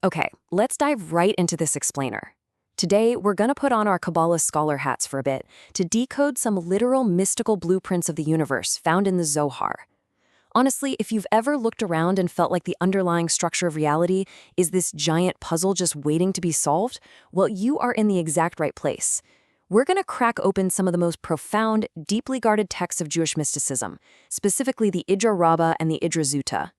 Okay, let's dive right into this explainer. Today, we're going to put on our Kabbalah scholar hats for a bit to decode some literal mystical blueprints of the universe found in the Zohar. Honestly, if you've ever looked around and felt like the underlying structure of reality is this giant puzzle just waiting to be solved, well, you are in the exact right place. We're going to crack open some of the most profound, deeply guarded texts of Jewish mysticism, specifically the Idras and the Idras.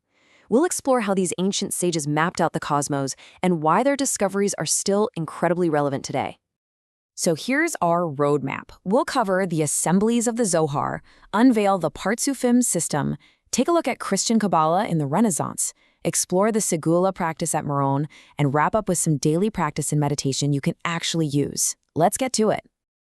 We'll explore how these ancient sages mapped out the cosmos and why their discoveries are still incredibly relevant today. So here's our roadmap. We'll cover the assemblies of the Zohar, unveil the Partsufim system, take a look at Christian Kabbalah in the Renaissance, explore the Segula practice at Meron, and wrap up with some daily practice and meditation you can actually use. Let's get to it.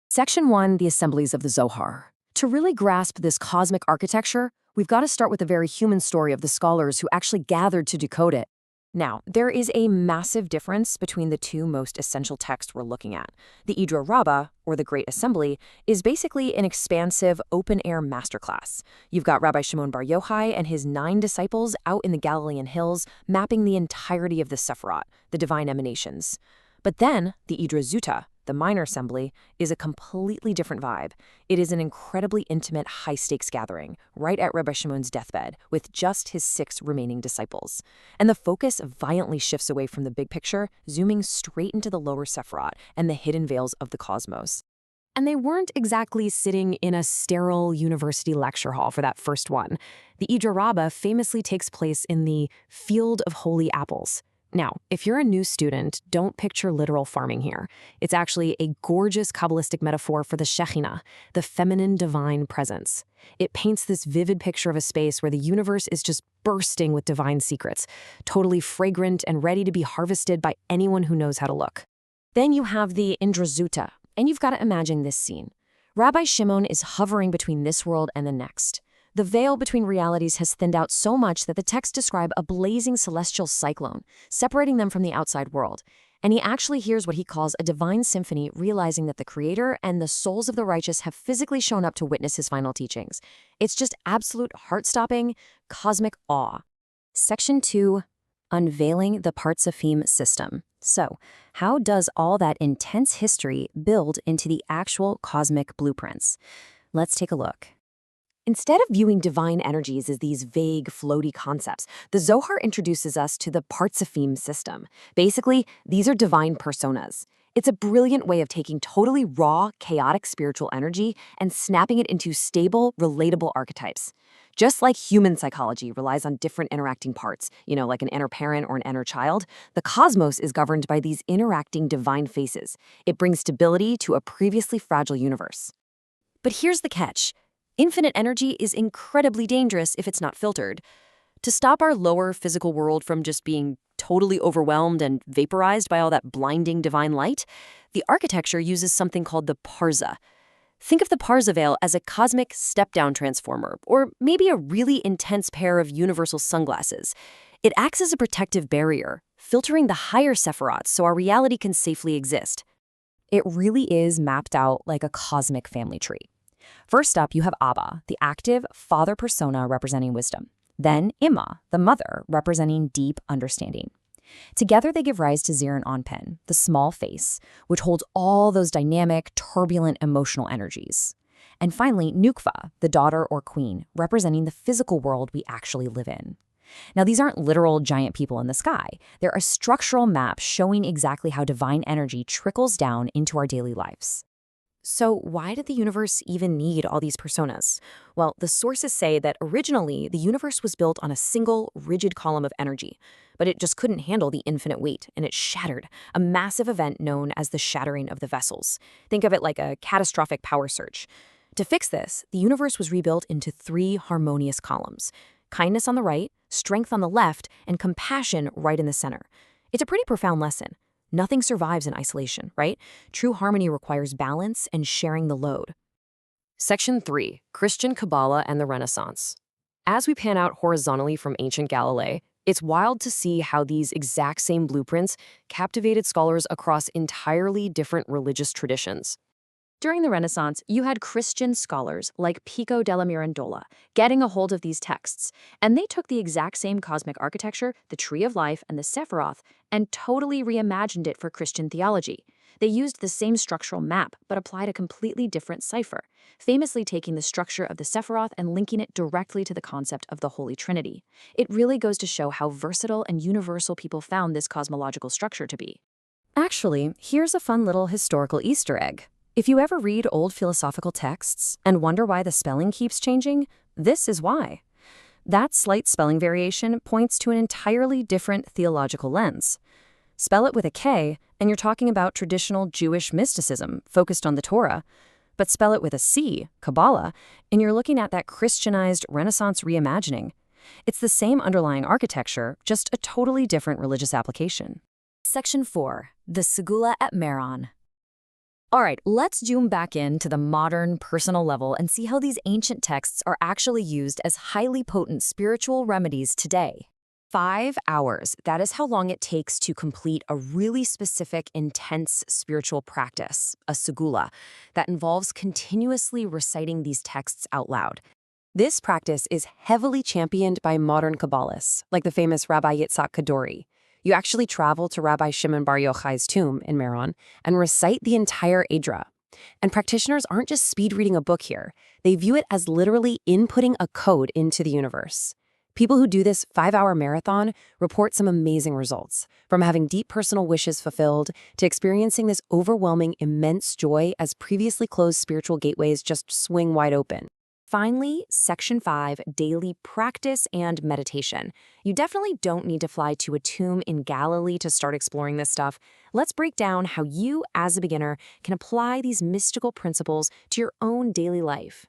Section 1, the assemblies of the Zohar. To really grasp this cosmic architecture, we've got to start with the very human story of the scholars who actually gathered to decode it. Now, there is a massive difference between the two most essential texts we're looking at. The Idra Rabbah, or the Great Assembly, is basically an expansive, open-air masterclass. You've got Rabbi Shimon Bar Yochai and his 9 disciples out in the Galilean hills, mapping the entirety of the Sephirot, the divine emanations. But then, the Idra Zuta, the minor assembly, is a completely different vibe. It is an incredibly intimate, high-stakes gathering, right at Rabbi Shimon's deathbed, with just his 6 remaining disciples. And the focus violently shifts away from the big picture, zooming straight into the lower Sephirot and the hidden veils of the cosmos. And they weren't exactly sitting in a sterile university lecture hall for that first one. The Idra Rabbah famously takes place in the Field of Holy Apples. Now, if you're a new student, don't picture literal farming here. It's actually a gorgeous Kabbalistic metaphor for the Shekhinah, the feminine divine presence. It paints this vivid picture of a space where the universe is just bursting with divine secrets, totally fragrant and ready to be harvested by anyone who knows how to look. Then you have the Indrazuta, and you've got to imagine this scene. Rabbi Shimon is hovering between this world and the next. The veil between realities has thinned out so much that the texts describe a blazing celestial cyclone, separating them from the outside world. And he actually hears what he calls a divine symphony, realizing that the Creator and the souls of the righteous have physically shown up to witness his final teachings. It's just absolute heart-stopping, cosmic awe. Section 2, unveiling the Partsufim system. So, how does all that intense history build into the actual cosmic blueprints? Let's take a look. Instead of viewing divine energies as these vague, floaty concepts, the Zohar introduces us to the Partsufim system. Basically, these are divine personas. It's a brilliant way of taking totally raw, chaotic spiritual energy and snapping it into stable, relatable archetypes. Just like human psychology relies on different interacting parts, like an inner parent or an inner child, the cosmos is governed by these interacting divine faces. It brings stability to a previously fragile universe. But here's the catch. Infinite energy is incredibly dangerous if it's not filtered. To stop our lower physical world from just being totally overwhelmed and vaporized by all that blinding divine light, the architecture uses something called the parza. Think of the parza veil as a cosmic step-down transformer, or maybe a really intense pair of universal sunglasses. It acts as a protective barrier, filtering the higher sephirots so our reality can safely exist. It really is mapped out like a cosmic family tree. First up, you have Abba, the active father persona representing wisdom. Then Imma, the mother, representing deep understanding. Together, they give rise to Zir and Anpen, the small face, which holds all those dynamic, turbulent emotional energies. And finally, Nukva, the daughter or queen, representing the physical world we actually live in. Now, these aren't literal giant people in the sky. They're a structural map showing exactly how divine energy trickles down into our daily lives. So why did the universe even need all these personas? Well, the sources say that originally the universe was built on a single, rigid column of energy, but it just couldn't handle the infinite weight, and it shattered, a massive event known as the shattering of the vessels. Think of it like a catastrophic power surge. To fix this, the universe was rebuilt into 3 harmonious columns: kindness on the right, strength on the left, and compassion right in the center. It's a pretty profound lesson. Nothing survives in isolation, right? True harmony requires balance and sharing the load. Section 3, Christian Kabbalah and the Renaissance. As we pan out horizontally from ancient Galilee, it's wild to see how these exact same blueprints captivated scholars across entirely different religious traditions. During the Renaissance, you had Christian scholars like Pico della Mirandola getting a hold of these texts, and they took the exact same cosmic architecture, the Tree of Life and the Sephiroth, and totally reimagined it for Christian theology. They used the same structural map, but applied a completely different cipher, famously taking the structure of the Sephiroth and linking it directly to the concept of the Holy Trinity. It really goes to show how versatile and universal people found this cosmological structure to be. Actually, here's a fun little historical Easter egg. If you ever read old philosophical texts and wonder why the spelling keeps changing, this is why. That slight spelling variation points to an entirely different theological lens. Spell it with a K, and you're talking about traditional Jewish mysticism focused on the Torah. But spell it with a C, Kabbalah, and you're looking at that Christianized Renaissance reimagining. It's the same underlying architecture, just a totally different religious application. Section 4. The Segula at Meron. All right, let's zoom back in to the modern, personal level and see how these ancient texts are actually used as highly potent spiritual remedies today. 5 hours, that is how long it takes to complete a really specific, intense spiritual practice, a segula, that involves continuously reciting these texts out loud. This practice is heavily championed by modern Kabbalists, like the famous Rabbi Yitzhak Kadori. You actually travel to Rabbi Shimon Bar Yochai's tomb in Meron and recite the entire Idra. And practitioners aren't just speed reading a book here. They view it as literally inputting a code into the universe. People who do this 5-hour marathon report some amazing results, from having deep personal wishes fulfilled to experiencing this overwhelming, immense joy as previously closed spiritual gateways just swing wide open. Finally, Section 5, daily practice and meditation. You definitely don't need to fly to a tomb in Galilee to start exploring this stuff. Let's break down how you, as a beginner, can apply these mystical principles to your own daily life.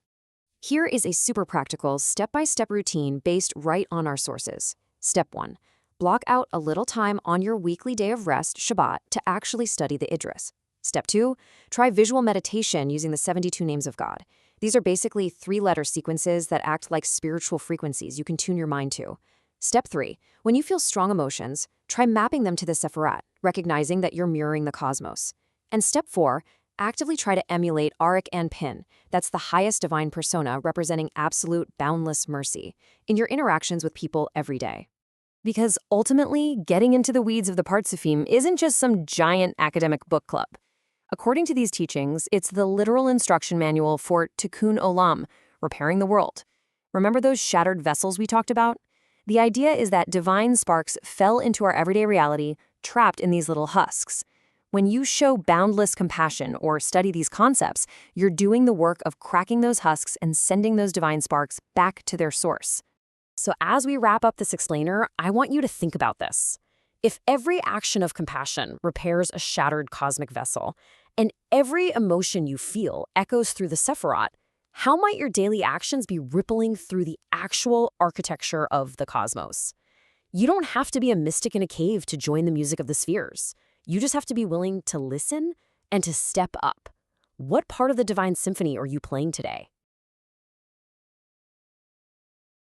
Here is a super practical, step-by-step routine based right on our sources. Step 1. Block out a little time on your weekly day of rest, Shabbat, to actually study the Idras. Step 2. Try visual meditation using the 72 names of God. These are basically 3-letter sequences that act like spiritual frequencies you can tune your mind to. Step 3. When you feel strong emotions, try mapping them to the Sephirat, recognizing that you're mirroring the cosmos. And Step 4. Actively try to emulate Arik and Pin. That's the highest divine persona representing absolute, boundless mercy in your interactions with people every day. Because ultimately, getting into the weeds of the Partsufim isn't just some giant academic book club. According to these teachings, it's the literal instruction manual for Tikkun Olam, repairing the world. Remember those shattered vessels we talked about? The idea is that divine sparks fell into our everyday reality, trapped in these little husks. When you show boundless compassion or study these concepts, you're doing the work of cracking those husks and sending those divine sparks back to their source. So as we wrap up this explainer, I want you to think about this. If every action of compassion repairs a shattered cosmic vessel, and every emotion you feel echoes through the Sephirat, how might your daily actions be rippling through the actual architecture of the cosmos? You don't have to be a mystic in a cave to join the music of the spheres. You just have to be willing to listen and to step up. What part of the divine symphony are you playing today?